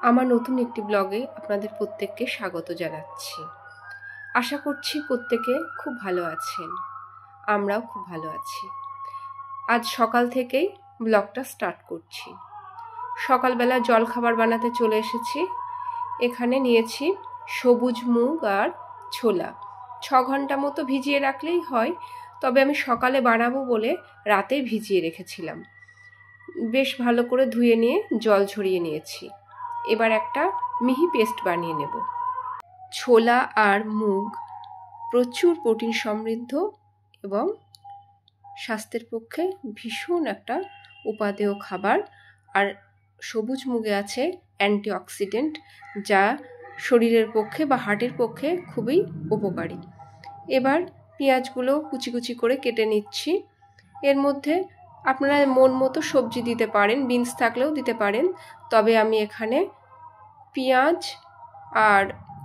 আমার নতুন একটি ব্লগে আপনাদের প্রত্যেককে স্বাগত জানাচ্ছি। আশা করছি প্রত্যেকে খুব ভালো আছেন, আমরাও খুব ভালো আছি। আজ সকাল থেকেই ব্লগটা স্টার্ট করছি। সকালবেলা জলখাবার বানাতে চলে এসেছি। এখানে নিয়েছি সবুজ মুগ আর ছোলা। 6 ঘন্টা মতো ভিজিয়ে রাখলেই হয়, তবে আমি সকালে বানাবো বলে রাতেই ভিজিয়ে রেখেছিলাম। বেশ ভালো করে ধুয়ে নিয়ে জল ঝরিয়ে নিয়েছি। এবার একটা মিহি পেস্ট বানিয়ে নেব। ছোলা আর মুগ প্রচুর প্রোটিন সমৃদ্ধ এবং স্বাস্থ্যের পক্ষে ভীষণ একটা উপাদেয় খাবার। আর সবুজ মুগে আছে অ্যান্টিঅক্সিডেন্ট, যা শরীরের পক্ষে বা হার্টের পক্ষে খুবই উপকারী। এবার পেঁয়াজগুলো কুচি কুচি করে কেটে নিচ্ছি। এর মধ্যে আপনারা মন মতো সবজি দিতে পারেন, বিনস থাকলেও দিতে পারেন, তবে আমি এখানে পেঁয়াজ আর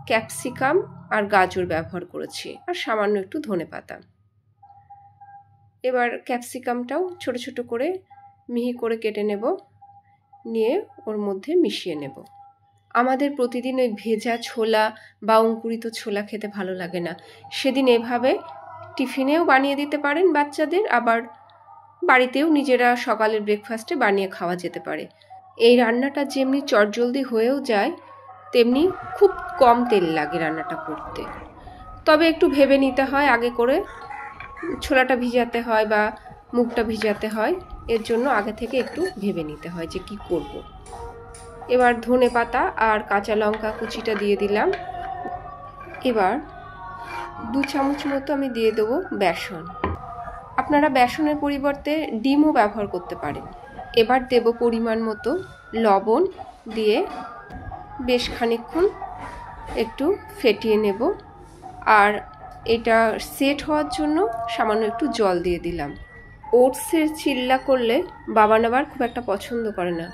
ক্যাপসিকাম আর গাজর ব্যবহার করেছি, আর সামান্য একটু ধনেপাতা। এবার ক্যাপসিকামটাও ছোট ছোট করে মিহি করে কেটে নেব, নিয়ে ওর মধ্যে মিশিয়ে নেব। আমাদের প্রতিদিন ওই ভেজা ছোলা বা অঙ্কুরিত ছোলা খেতে ভালো লাগে না, সেদিন এভাবে টিফিনেও বানিয়ে দিতে পারেন বাচ্চাদের, আবার বাড়িতেও নিজেরা সকালের ব্রেকফাস্টে বানিয়ে খাওয়া যেতে পারে। এই রান্নাটা যেমনি চটজলদি হয়েও যায়, তেমনি খুব কম তেল লাগে রান্নাটা করতে। তবে একটু ভেবে নিতে হয় আগে করে, ছোলাটা ভিজাতে হয় বা মুগটা ভিজাতে হয়, এর জন্য আগে থেকে একটু ভেবে নিতে হয় যে কি করব। এবার ধনেপাতা আর কাঁচা লঙ্কা কুচিটা দিয়ে দিলাম। এবার 2 চামচ মতো আমি দিয়ে দেবো বেসন। আপনারা বেসনের পরিবর্তে ডিমও ব্যবহার করতে পারেন। এবার দেব পরিমাণ মতো লবণ, দিয়ে বেশ খানিকক্ষণ একটু ফেটিয়ে নেব। আর এটা সেট হওয়ার জন্য সামান্য একটু জল দিয়ে দিলাম। ওটসের চিল্লা করলে বাবান আবার খুব একটা পছন্দ করে না,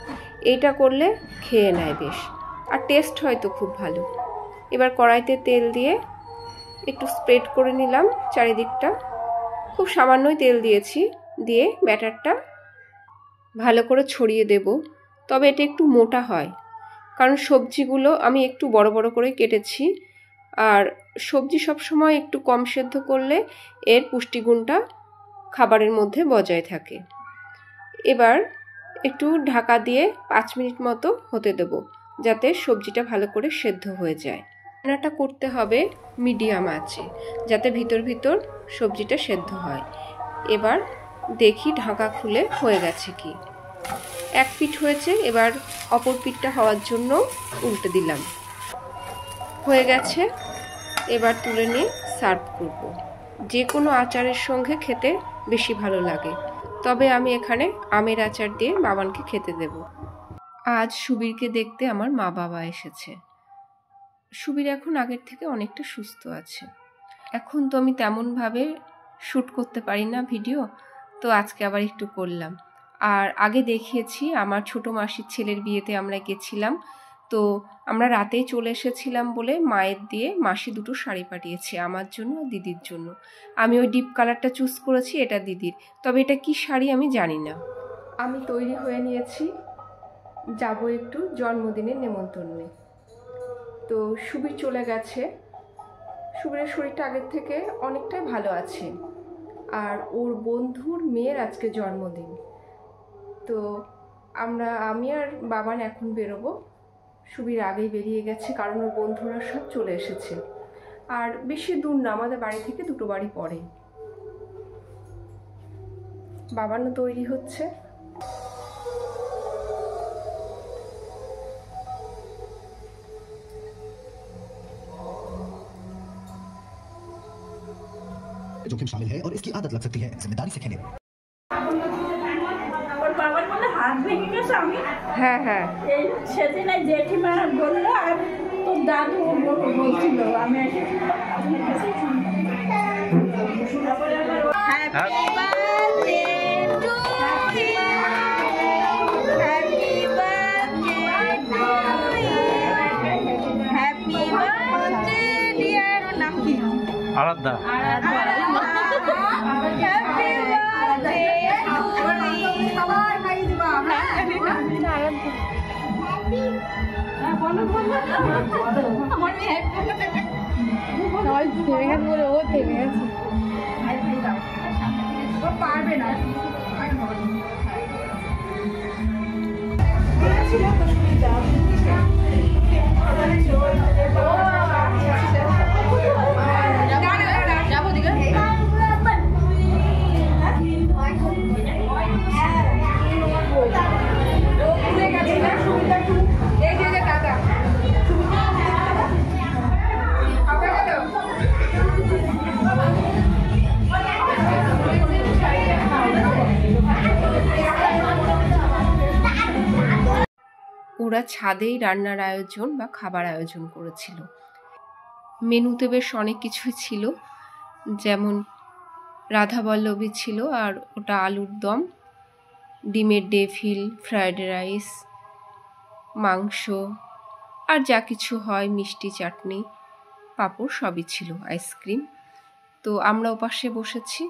এইটা করলে খেয়ে নেয় বেশ, আর টেস্ট হয়তো খুব ভালো। এবার কড়াইতে তেল দিয়ে একটু স্প্রেড করে নিলাম চারিদিকটা, খুব সামান্যই তেল দিয়েছি, দিয়ে ব্যাটারটা ভালো করে ছড়িয়ে দেব। তবে এটা একটু মোটা হয়, কারণ সবজিগুলো আমি একটু বড় বড় করে কেটেছি, আর সবজি সবসময় একটু কম সেদ্ধ করলে এর পুষ্টিগুণটা খাবারের মধ্যে বজায় থাকে। এবার একটু ঢাকা দিয়ে 5 মিনিট মতো হতে দেব, যাতে সবজিটা ভালো করে সেদ্ধ হয়ে যায়। রান্নাটা করতে হবে মিডিয়াম আঁচে, যাতে ভিতর ভিতর সবজিটা সেদ্ধ হয়। এবার দেখি ঢাকা খুলে হয়ে গেছে কি। এক পিঠ হয়েছে, এবার অপর পিঠটা হওয়ার জন্য উল্টে দিলাম। হয়ে গেছে, এবার তুলে নিয়ে সার্ভ করব। যে কোনো আচারের সঙ্গে খেতে বেশি ভালো লাগে, তবে আমি এখানে আমের আচার দিয়ে বাবানকে খেতে দেব। আজ সুবীরকে দেখতে আমার মা বাবা এসেছে। সুবীর এখন আগের থেকে অনেকটা সুস্থ আছে। এখন তো আমি তেমনভাবে শ্যুট করতে পারি না ভিডিও, তো আজকে আবার একটু করলাম। আর আগে দেখিয়েছি আমার ছোট মাসির ছেলের বিয়েতে আমরা গেছিলাম, তো আমরা রাতেই চলে এসেছিলাম বলে মায়ের দিয়ে মাসি 2টো শাড়ি পাঠিয়েছে, আমার জন্য আর দিদির জন্য। আমি ওই ডিপ কালারটা চুজ করেছি, এটা দিদির, তবে এটা কি শাড়ি আমি জানি না। আমি তৈরি হয়ে নিয়েছি, যাব একটু জন্মদিনের নেমন্তন্নে। তো সুবীর চলে গেছে। সুবীরের শরীরটা আগের থেকে অনেকটাই ভালো আছে, আর ওর বন্ধুর মেয়ের আজকে জন্মদিন। তো আমি আর বাবান এখন বেরোবো। সুবীর আগেই বেরিয়ে গেছে, কারণ ওর বন্ধুরা সব চলে এসেছে। আর বেশি দূর না, আমাদের বাড়ি থেকে 2টো বাড়ি পরে। বাবানও তৈরি হচ্ছে। जोखिम शामिल है और इसकी आदत लग सकती है, जिम्मेदारी से खेलें। হ্যাঁ হ্যাঁ, সেদিন জেঠিমা বললো আর তোর দাদু বলছিল, আমি আলাদা সবাই থেমে গেছে বলে ও থেমে গেছে। পারবে না যাবো দিকে ওরা ছাদেই রান্নার আয়োজন বা খাবার আয়োজন করেছিল। মেনুতে বেশ অনেক কিছুই ছিল, যেমন রাধাবল্লভী ছিল, আর ওটা আলুর দম, ডিমের ডেভিল, ফ্রায়েড রাইস, মাংস, আর যা কিছু হয় মিষ্টি, চাটনি, পাঁপড় সবই ছিল, আইসক্রিম। তো আমরা ওপাশে বসেছি,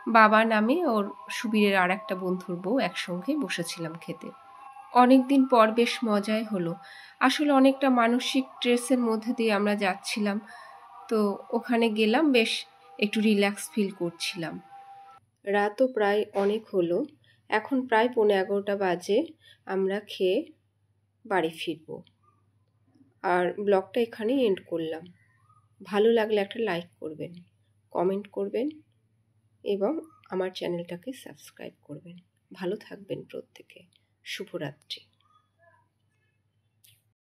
বাবা নামে ওর সুবীরের আর একটা বন্ধুর বউ একসঙ্গে বসেছিলাম খেতে। অনেক দিন পর বেশ মজাই হলো। আসলে অনেকটা মানসিক স্ট্রেসের মধ্যে দিয়ে আমরা যাচ্ছিলাম, তো ওখানে গেলাম, বেশ একটু রিল্যাক্স ফিল করছিলাম। রাতও প্রায় অনেক হলো, এখন প্রায় 11:15 বাজে। আমরা খেয়ে বাড়ি ফিরব। আর ব্লগটা এখানেই এন্ড করলাম। ভালো লাগলে একটা লাইক করবেন, কমেন্ট করবেন এবং আমার চ্যানেলটাকে সাবস্ক্রাইব করবেন। ভালো থাকবেন প্রত্যেকে। শুভরাত্রি।